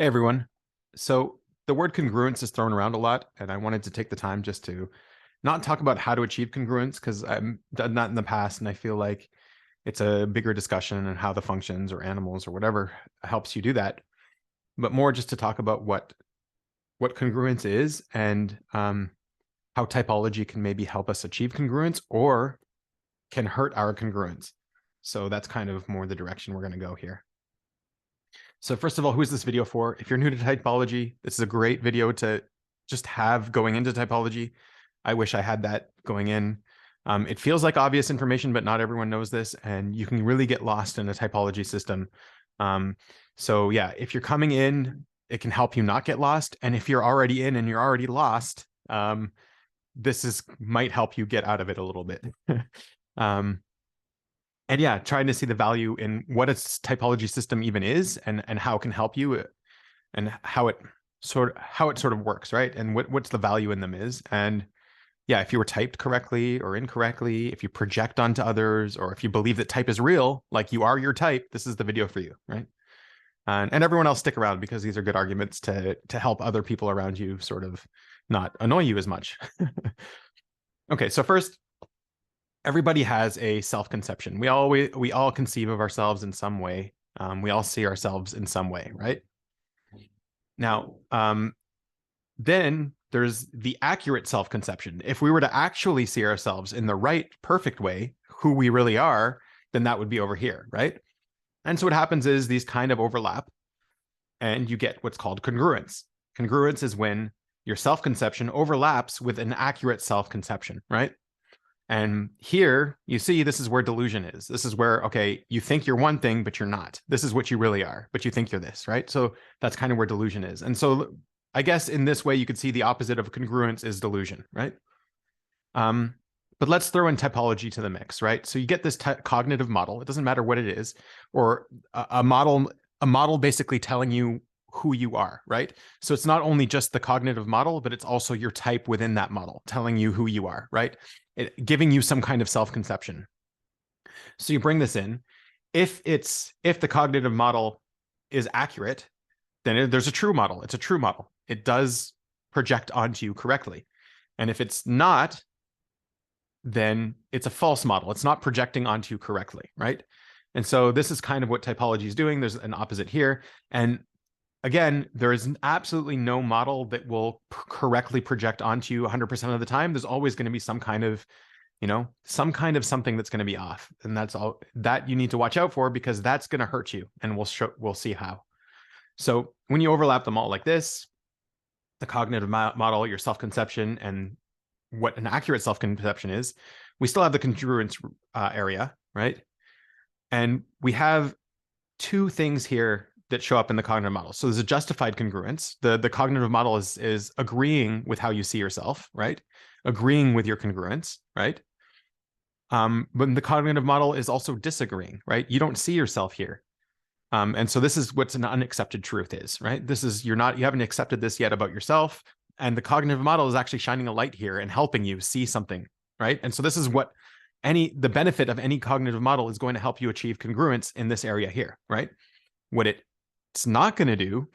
Hey everyone. So the word congruence is thrown around a lot, and I wanted to take the time just to not talk about how to achieve congruence because I've done that in the past, and I feel like it's a bigger discussion and how the functions or animals or whatever helps you do that, but more just to talk about what congruence is and how typology can maybe help us achieve congruence or can hurt our congruence. So that's kind of more the direction we're going to go here. So first of all, who is this video for? If you're new to typology, this is a great video to just have going into typology. I wish I had that going in. It feels like obvious information, but not everyone knows this, and you can really get lost in a typology system. So yeah, if you're coming in, it can help you not get lost. And if you're already in and you're already lost, this might help you get out of it a little bit. And yeah, trying to see the value in what a typology system even is and how it can help you and how it sort of works, right? And what's the value in them is. And yeah, if you were typed correctly or incorrectly, if you project onto others, or if you believe that type is real, like you are your type, this is the video for you, right? And everyone else stick around because these are good arguments to help other people around you sort of not annoy you as much. Okay, so first, everybody has a self-conception. We all conceive of ourselves in some way. We all see ourselves in some way, right? Now, then there's the accurate self-conception. If we were to actually see ourselves in the right, perfect way, who we really are, then that would be over here, right? And so what happens is these kind of overlap, and you get what's called congruence. Congruence is when your self-conception overlaps with an accurate self-conception, right? And here you see, this is where delusion is. This is where, okay, you think you're one thing, but you're not. This is what you really are, but you think you're this, right? So that's kind of where delusion is. And so I guess in this way, you could see the opposite of congruence is delusion, right? But let's throw in typology to the mix, right? So you get this cognitive model. It doesn't matter what it is, or a model basically telling you who you are, right? So it's not only just the cognitive model, but it's also your type within that model telling you who you are, right? Giving you some kind of self-conception. So you bring this in. If the cognitive model is accurate, then there's a true model. It's a true model. It does project onto you correctly. And if it's not, then it's a false model. It's not projecting onto you correctly, right? And so this is kind of what typology is doing. There's an opposite here. And again, there is absolutely no model that will correctly project onto you 100% of the time. There's always going to be some kind of, something that's going to be off. And that's all that you need to watch out for, because that's going to hurt you. And we'll see how. So when you overlap them all like this, the cognitive model, your self-conception, and what an accurate self-conception is, we still have the congruence area, right? And we have two things here that show up in the cognitive model. So there's a justified congruence. The cognitive model is agreeing with how you see yourself, right? Agreeing with your congruence, right? But the cognitive model is also disagreeing, right? You don't see yourself here. And so this is what's an unaccepted truth is, right? You haven't accepted this yet about yourself. And the cognitive model is actually shining a light here and helping you see something, right? And so this is what the benefit of any cognitive model is going to help you achieve congruence in this area here, right? What it's not going to do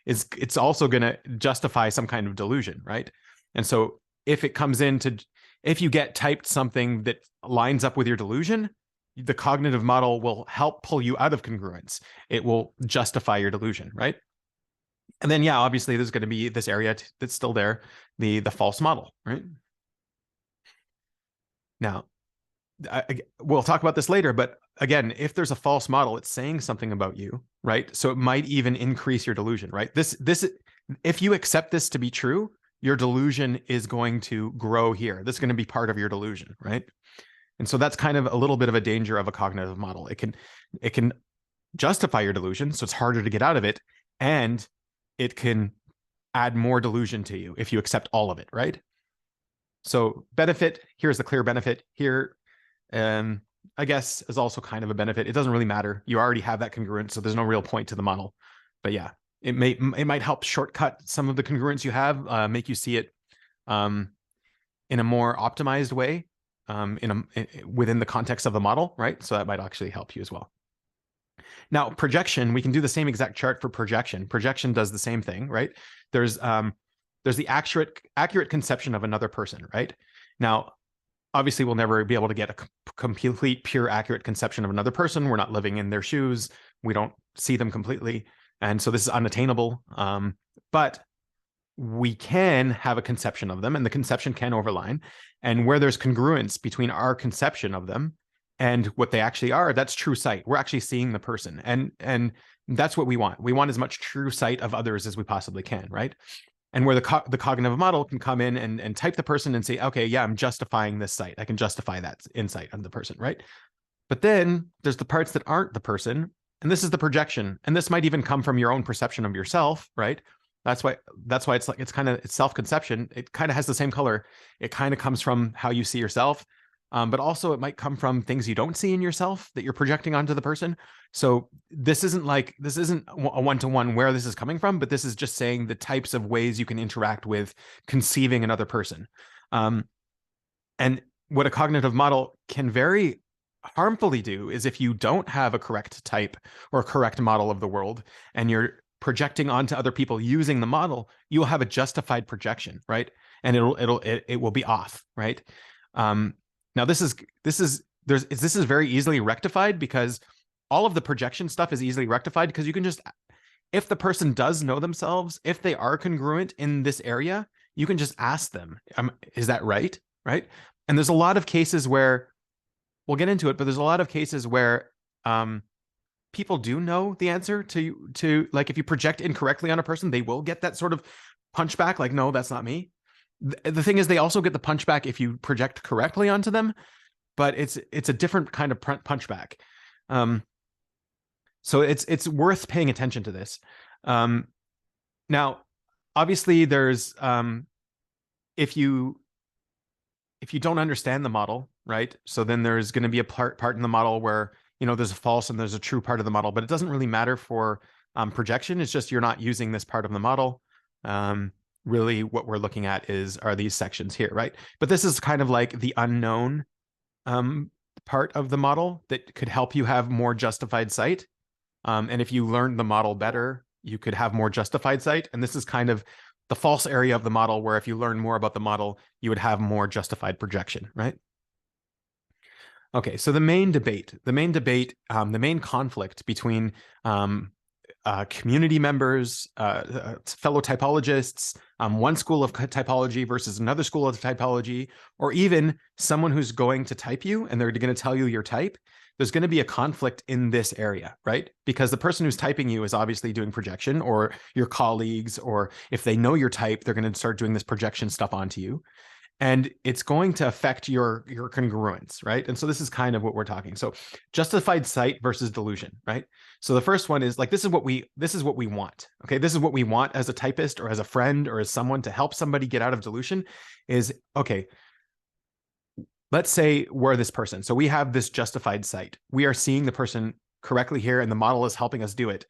is it's also going to justify some kind of delusion, right? And so if you get typed something that lines up with your delusion, the cognitive model will help pull you out of congruence. It will justify your delusion, right? And then, yeah, obviously there's going to be this area that's still there, the false model, right? Now, we'll talk about this later, but again, if there's a false model, it's saying something about you, right? So it might even increase your delusion, right? If you accept this to be true, your delusion is going to grow here. This is going to be part of your delusion, right? And so that's kind of a little bit of a danger of a cognitive model. It can justify your delusion, so it's harder to get out of it, and it can add more delusion to you if you accept all of it, right? So benefit, here's the clear benefit here. I guess is also kind of a benefit. It doesn't really matter. You already have that congruence, so there's no real point to the model. But yeah, it might help shortcut some of the congruence you have, make you see it in a more optimized way, within the context of the model, right? So that might actually help you as well. Now, projection, we can do the same exact chart for projection. Projection does the same thing, right? There's the accurate conception of another person, right? Now, obviously, we'll never be able to get a complete, pure, accurate conception of another person. We're not living in their shoes. We don't see them completely. And so this is unattainable. But we can have a conception of them, and the conception can overline. And where there's congruence between our conception of them and what they actually are, that's true sight. We're actually seeing the person. And that's what we want. We want as much true sight of others as we possibly can, right? And where the cognitive model can come in and type the person and say, okay, yeah, I'm justifying this sight. I can justify that insight of the person, right? But then there's the parts that aren't the person. And this is the projection. And this might even come from your own perception of yourself, right? That's why it's like, it's self-conception. It kind of has the same color. It kind of comes from how you see yourself. But also it might come from things you don't see in yourself that you're projecting onto the person. So this isn't a one-to-one where this is coming from, but this is just saying the types of ways you can interact with conceiving another person. And what a cognitive model can very harmfully do is if you don't have a correct type or a correct model of the world and you're projecting onto other people using the model, you will have a justified projection, right? And it will be off, right? Now this is very easily rectified because all of the projection stuff is easily rectified because you can just, if the person does know themselves, if they are congruent in this area, you can just ask them, is that right? Right? And there's a lot of cases where, we'll get into it, but there's a lot of cases where people do know the answer to like, if you project incorrectly on a person, they will get that sort of punchback, like, no, that's not me. The thing is, they also get the punchback if you project correctly onto them, but it's a different kind of punchback. So it's worth paying attention to this. Now, obviously, there's if you don't understand the model, right? So then there's going to be a part in the model where, there's a false and there's a true part of the model, but it doesn't really matter for projection. It's just you're not using this part of the model. Really what we're looking at are these sections here, right? But this is kind of like the unknown part of the model that could help you have more justified sight. And if you learn the model better, you could have more justified sight. And this is kind of the false area of the model where if you learn more about the model, you would have more justified projection, right? Okay, so the main conflict between community members, fellow typologists, one school of typology versus another school of typology, or even someone who's going to type you and they're going to tell you your type, there's going to be a conflict in this area, right? Because the person who's typing you is obviously doing projection, or your colleagues, or if they know your type, they're going to start doing this projection stuff onto you. And it's going to affect your congruence, right? And so this is kind of what we're talking. So justified sight versus delusion, right? So the first one is like, this is what we want. Okay, this is what we want as a typist or as a friend or as someone to help somebody get out of delusion is, okay, let's say we're this person. So we have this justified sight. We are seeing the person correctly here and the model is helping us do it.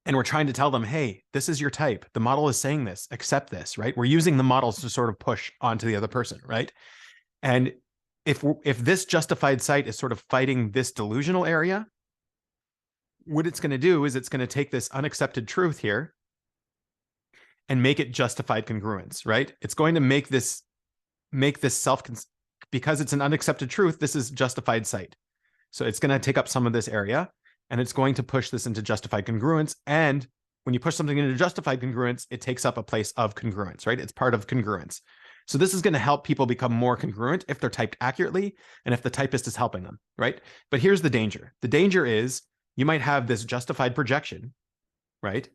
And we're trying to tell them, hey, this is your type. The model is saying this, accept this, right? We're using the models to sort of push onto the other person, right? And if this justified sight is sort of fighting this delusional area, what it's going to do is it's going to take this unaccepted truth here and make it justified congruence, right? It's going to make this because it's an unaccepted truth, this is justified sight. So it's going to take up some of this area, and it's going to push this into justified congruence. And when you push something into justified congruence, it takes up a place of congruence, right? It's part of congruence. So this is going to help people become more congruent if they're typed accurately and if the typist is helping them, right? But here's the danger. The danger is you might have this justified projection, right?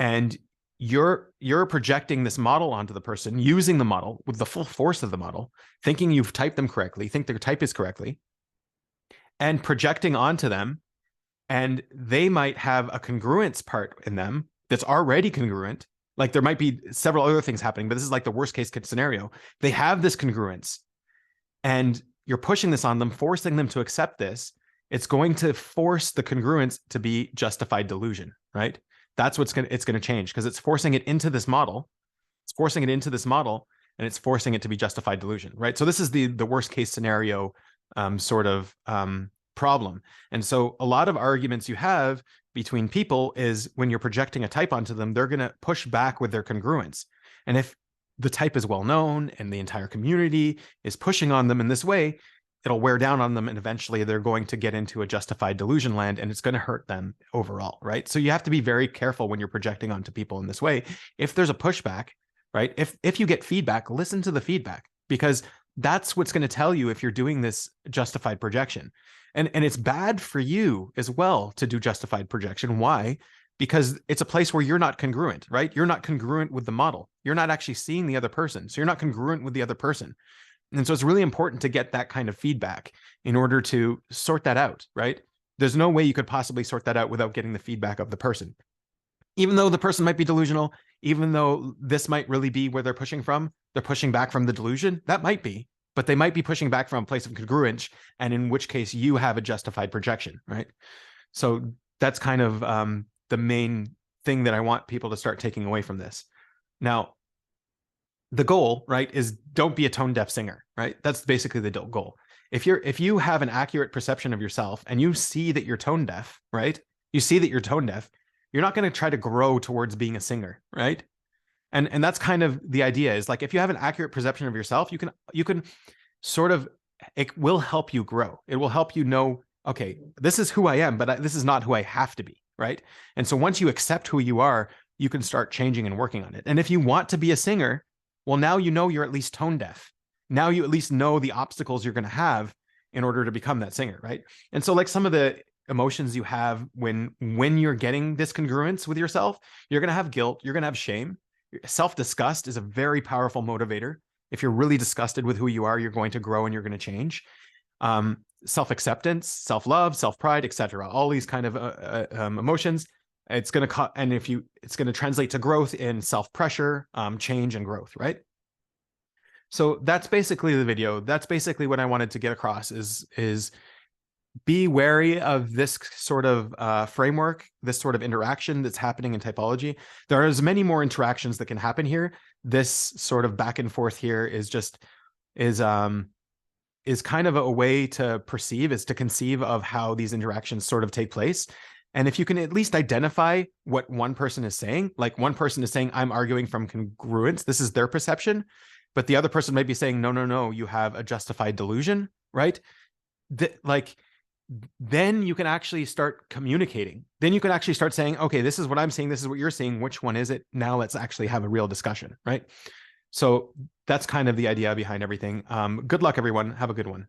And you're projecting this model onto the person, using the model with the full force of the model, thinking you've typed them correctly, think their type is correctly, and projecting onto them. And they might have a congruence part in them that's already congruent. Like there might be several other things happening, but this is like the worst case scenario. They have this congruence and you're pushing this on them, forcing them to accept this. It's going to force the congruence to be justified delusion, right? That's what's it's going to change because it's forcing it into this model. It's forcing it into this model and it's forcing it to be justified delusion, right? So this is the worst case scenario sort of problem. And so a lot of arguments you have between people is when you're projecting a type onto them, they're going to push back with their congruence. And if the type is well known and the entire community is pushing on them in this way, it'll wear down on them, and eventually they're going to get into a justified delusion land, and it's going to hurt them overall, right? So you have to be very careful when you're projecting onto people in this way. If there's a pushback, right? If you get feedback, listen to the feedback, because that's what's going to tell you if you're doing this justified projection. And it's bad for you as well to do justified projection. Why? Because it's a place where you're not congruent, right? You're not congruent with the model. You're not actually seeing the other person. So you're not congruent with the other person. And so it's really important to get that kind of feedback in order to sort that out, right? There's no way you could possibly sort that out without getting the feedback of the person. Even though the person might be delusional, even though this might really be where they're pushing from, they're pushing back from the delusion, that might be, but they might be pushing back from a place of congruence, and in which case you have a justified projection, right? So that's kind of the main thing that I want people to start taking away from this. Now, the goal, right, is don't be a tone deaf singer, right? That's basically the goal. If you have an accurate perception of yourself and you see that you're tone deaf, right? You see that you're tone deaf, you're not going to try to grow towards being a singer, right? And that's kind of the idea, is like, if you have an accurate perception of yourself, you can sort of, it will help you grow. It will help you know, okay, this is who I am, but this is not who I have to be, right? And so once you accept who you are, you can start changing and working on it. And if you want to be a singer, well, now you know you're at least tone deaf. Now you at least know the obstacles you're going to have in order to become that singer, right? And so like some of the emotions you have when you're getting this congruence with yourself, you're going to have guilt, you're going to have shame. Self-disgust is a very powerful motivator. If you're really disgusted with who you are, you're going to grow and you're going to change. Self-acceptance, self-love, self-pride, etc. All these kind of emotions. It's going to it's going to translate to growth in self-pressure, change, and growth, right? So that's basically the video. That's basically what I wanted to get across is be wary of this sort of framework, this sort of interaction that's happening in typology. There are as many more interactions that can happen here. This sort of back and forth here is kind of a way to perceive, is to conceive of how these interactions sort of take place. And if you can at least identify what one person is saying, like one person is saying, I'm arguing from congruence, this is their perception, but the other person might be saying, no, you have a justified delusion, right? Then you can actually start communicating. Then you can actually start saying, okay, this is what I'm seeing, this is what you're seeing, which one is it? Now let's actually have a real discussion, right? So that's kind of the idea behind everything. Good luck, everyone. Have a good one.